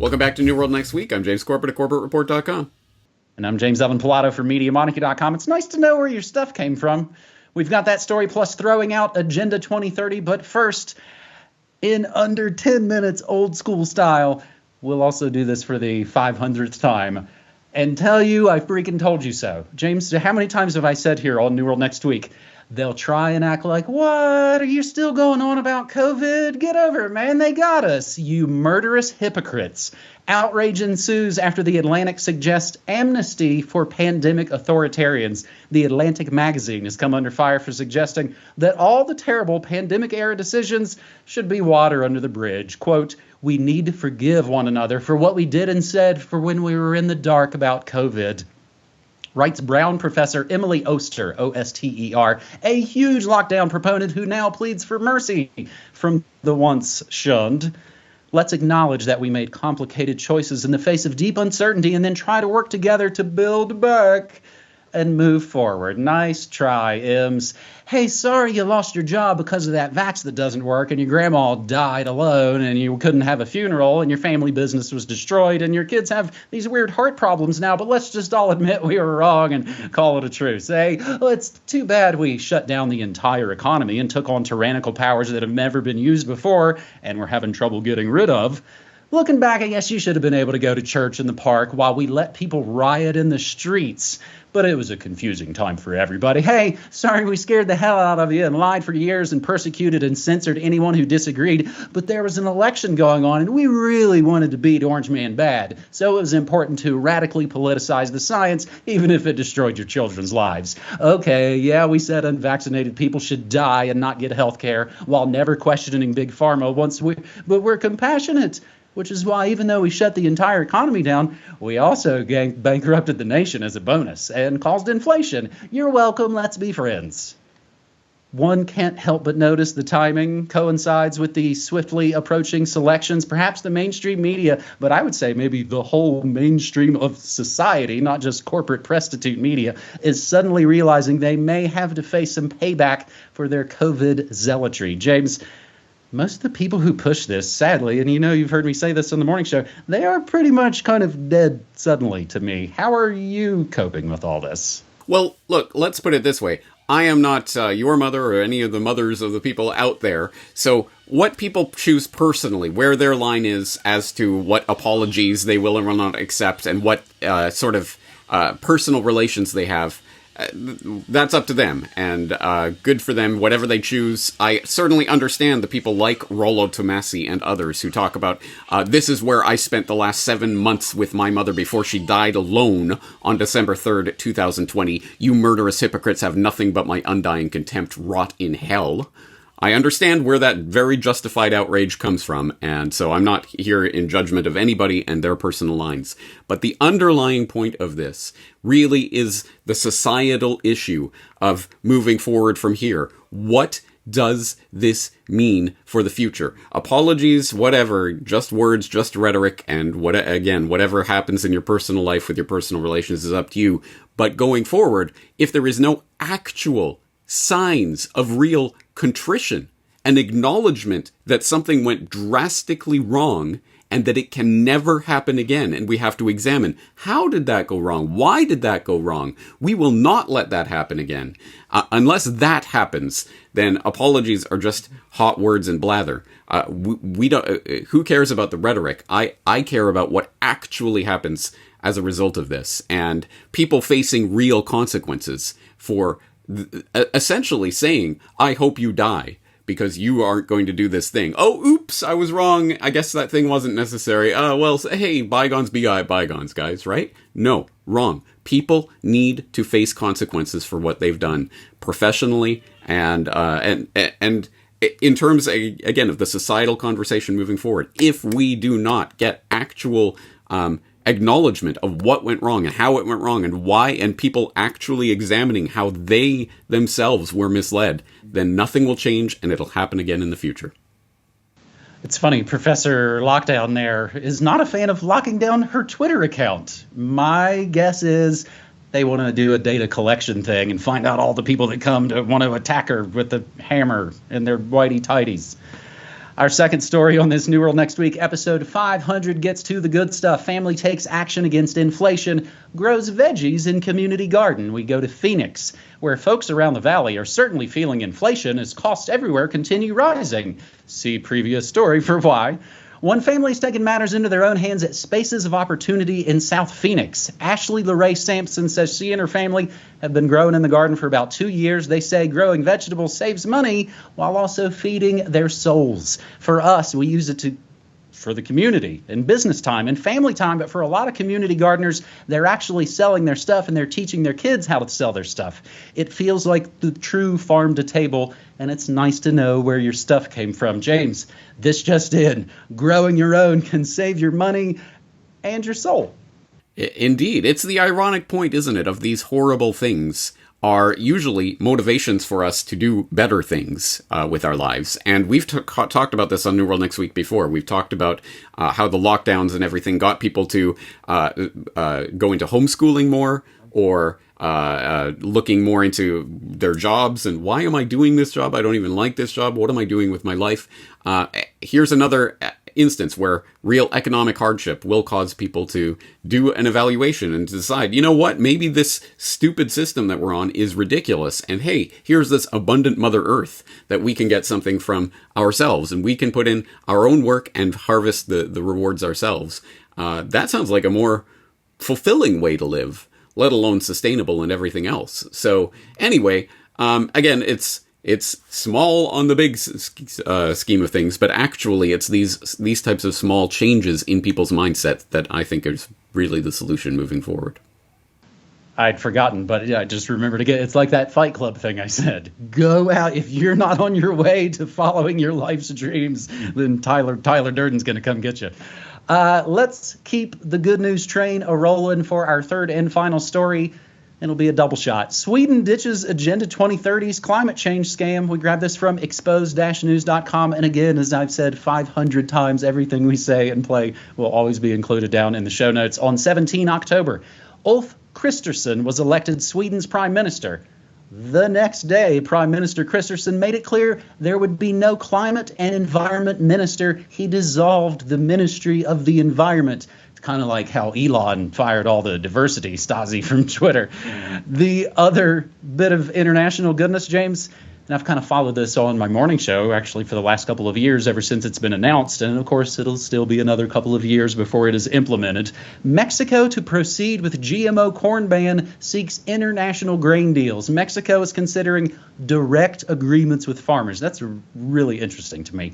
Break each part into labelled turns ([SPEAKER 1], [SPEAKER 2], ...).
[SPEAKER 1] Welcome back to New World Next Week. I'm James Corbett at CorbettReport.com.
[SPEAKER 2] And I'm James Evan Pilato for MediaMonarchy.com. It's nice to know where your stuff came from. We've got that story plus throwing out Agenda 2030. But first, in under 10 minutes, old school style, we'll also do this for the 500th time and tell you I freaking told you so. James, how many times have I said here on New World Next Week, they'll try and act like, what? Are you still going on about COVID? Get over it, man. They got us. You murderous hypocrites. Outrage ensues after The Atlantic suggests amnesty for pandemic authoritarians. The Atlantic magazine has come under fire for suggesting that all the terrible pandemic-era decisions should be water under the bridge. Quote, we need to forgive one another for what we did and said for when we were in the dark about COVID. Writes Brown professor Emily Oster, O-S-T-E-R, a huge lockdown proponent who now pleads for mercy from the once shunned. Let's acknowledge that we made complicated choices in the face of deep uncertainty and then try to work together to build back and move forward. Nice try, Ems. Hey, sorry you lost your job because of that vax that doesn't work and your grandma died alone and you couldn't have a funeral and your family business was destroyed and your kids have these weird heart problems now, but let's just all admit we were wrong and call it a truce. Hey, well, it's too bad we shut down the entire economy and took on tyrannical powers that have never been used before and we're having trouble getting rid of. Looking back, I guess you should have been able to go to church in the park while we let people riot in the streets. But it was a confusing time for everybody. Hey, sorry we scared the hell out of you and lied for years and persecuted and censored anyone who disagreed. But there was an election going on and we really wanted to beat Orange Man bad. So it was important to radically politicize the science, even if it destroyed your children's lives. Okay, yeah, we said unvaccinated people should die and not get health care while never questioning Big Pharma but we're compassionate. Which is why, even though we shut the entire economy down, we also bankrupted the nation as a bonus and caused inflation. You're welcome. Let's be friends. One can't help but notice the timing coincides with the swiftly approaching selections, perhaps the mainstream media, but I would say maybe the whole mainstream of society, not just corporate prostitute media, is suddenly realizing they may have to face some payback for their COVID zealotry. James, most of the people who push this, sadly, and you know you've heard me say this on the morning show, they are pretty much kind of dead suddenly to me. How are you coping with all this?
[SPEAKER 1] Well, look, let's put it this way. I am not your mother or any of the mothers of the people out there. So what people choose personally, where their line is as to what apologies they will or will not accept and what sort of personal relations they have, that's up to them, and good for them, whatever they choose. I certainly understand the people like Rollo Tomasi and others who talk about, this is where I spent the last 7 months with my mother before she died alone on December 3rd, 2020. You murderous hypocrites have nothing but my undying contempt. Rot in hell. I understand where that very justified outrage comes from, and so I'm not here in judgment of anybody and their personal lines. But the underlying point of this really is the societal issue of moving forward from here. What does this mean for the future? Apologies, whatever, just words, just rhetoric, and whatever happens in your personal life with your personal relations is up to you. But going forward, if there is no actual signs of real contrition, an acknowledgement that something went drastically wrong and that it can never happen again, and we have to examine, how did that go wrong? Why did that go wrong? We will not let that happen again. Unless that happens, then apologies are just hot words and blather. We don't. Who cares about the rhetoric? I care about what actually happens as a result of this, and people facing real consequences for essentially saying, I hope you die because you aren't going to do this thing. Oh, oops, I was wrong. I guess that thing wasn't necessary. Well, hey, bygones be bygones, guys, right? No, wrong. People need to face consequences for what they've done professionally and in terms, again, of the societal conversation moving forward. If we do not get actual acknowledgement of what went wrong and how it went wrong and why, and people actually examining how they themselves were misled, then nothing will change and it'll happen again in the future.
[SPEAKER 2] It's funny, Professor Lockdown there is not a fan of locking down her Twitter account. My guess is they want to do a data collection thing and find out all the people that come to want to attack her with the hammer in their whitey tighties. Our second story on this New World Next Week, episode 500, gets to the good stuff. Family takes action against inflation, grows veggies in community garden. We go to Phoenix, where folks around the valley are certainly feeling inflation as costs everywhere continue rising. See previous story for why. One family is taking matters into their own hands at Spaces of Opportunity in South Phoenix. Ashley LaRae Sampson says she and her family have been growing in the garden for about 2 years. They say growing vegetables saves money while also feeding their souls. For us, we use it for the community and business time and family time, but for a lot of community gardeners, they're actually selling their stuff and they're teaching their kids how to sell their stuff. It feels like the true farm to table, and it's nice to know where your stuff came from. James, this just in. Growing your own can save your money and your soul.
[SPEAKER 1] Indeed. It's the ironic point, isn't it, of these horrible things are usually motivations for us to do better things with our lives. And we've talked about this on New World Next Week before. We've talked about how the lockdowns and everything got people to go into homeschooling more, or looking more into their jobs and why am I doing this job? I don't even like this job. What am I doing with my life? Here's another instance where real economic hardship will cause people to do an evaluation and decide, you know what, maybe this stupid system that we're on is ridiculous. And hey, here's this abundant Mother Earth that we can get something from ourselves, and we can put in our own work and harvest the rewards ourselves. That sounds like a more fulfilling way to live, let alone sustainable and everything else. So anyway, again, it's small on the big scheme of things, but actually it's these types of small changes in people's mindset that I think is really the solution moving forward.
[SPEAKER 2] I'd forgotten, but I just remembered again. It's like that Fight Club thing I said. Go out. If you're not on your way to following your life's dreams, then Tyler Durden's going to come get you. Let's keep the good news train a-rolling for our third and final story. It'll be a double shot. Sweden ditches Agenda 2030's climate change scam. We grabbed this from expose-news.com. And again, as I've said 500 times, everything we say and play will always be included down in the show notes. On 17 October, Ulf Kristersson was elected Sweden's prime minister. The next day, Prime Minister Kristersson made it clear there would be no climate and environment minister. He dissolved the Ministry of the Environment. It's kind of like how Elon fired all the diversity Stasi from Twitter. The other bit of international goodness, James, and I've kind of followed this on my morning show, actually, for the last couple of years, ever since it's been announced. And, of course, it'll still be another couple of years before it is implemented. Mexico to proceed with GMO corn ban seeks international grain deals. Mexico is considering direct agreements with farmers. That's really interesting to me.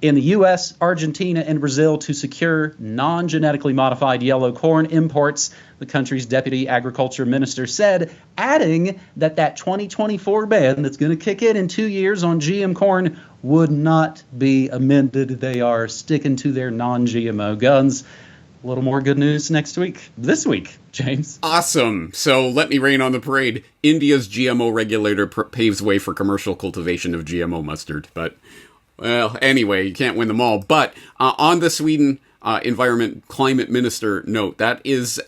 [SPEAKER 2] In the U.S., Argentina, and Brazil to secure non-genetically modified yellow corn imports, the country's deputy agriculture minister said, adding that 2024 ban that's going to kick in 2 years on GM corn would not be amended. They are sticking to their non-GMO guns. A little more good news this week, James.
[SPEAKER 1] Awesome. So let me rain on the parade. India's GMO regulator paves way for commercial cultivation of GMO mustard, but... well, anyway, you can't win them all. But on the Sweden environment climate minister note, that is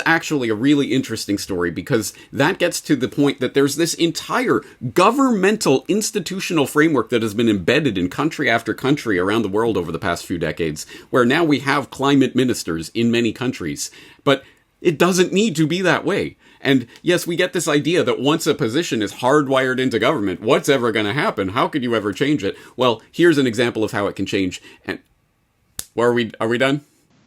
[SPEAKER 1] actually a really interesting story, because that gets to the point that there's this entire governmental institutional framework that has been embedded in country after country around the world over the past few decades, where now we have climate ministers in many countries. But it doesn't need to be that way. And yes, we get this idea that once a position is hardwired into government, what's ever going to happen? How could you ever change it? Well, here's an example of how it can change. And are we done?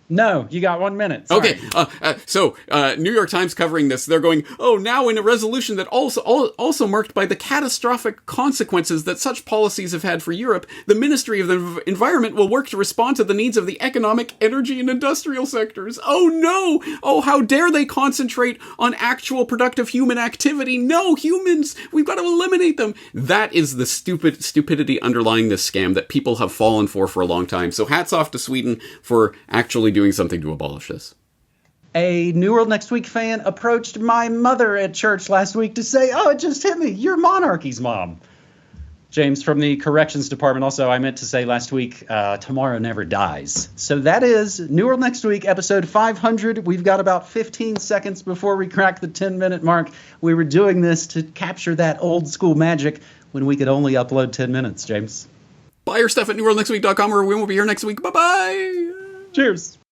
[SPEAKER 2] No, you got 1 minute. Sorry.
[SPEAKER 1] Okay. So New York Times covering this, they're going, oh, now in a resolution that also marked by the catastrophic consequences that such policies have had for Europe, the Ministry of the Environment will work to respond to the needs of the economic, energy, and industrial sectors. Oh, no. Oh, how dare they concentrate on actual productive human activity? No, humans, we've got to eliminate them. That is the stupidity underlying this scam that people have fallen for a long time. So hats off to Sweden for actually doing something to abolish this.
[SPEAKER 2] A New World Next Week fan approached my mother at church last week to say, oh, it just hit me, you're monarchy's mom. James, from the corrections department, also, I meant to say last week, tomorrow never dies. So that is New World Next Week, episode 500. We've got about 15 seconds before we crack the 10-minute mark. We were doing this to capture that old school magic when we could only upload 10 minutes, James.
[SPEAKER 1] Buy your stuff at newworldnextweek.com, or we won't be here next week. Bye-bye!
[SPEAKER 2] Cheers!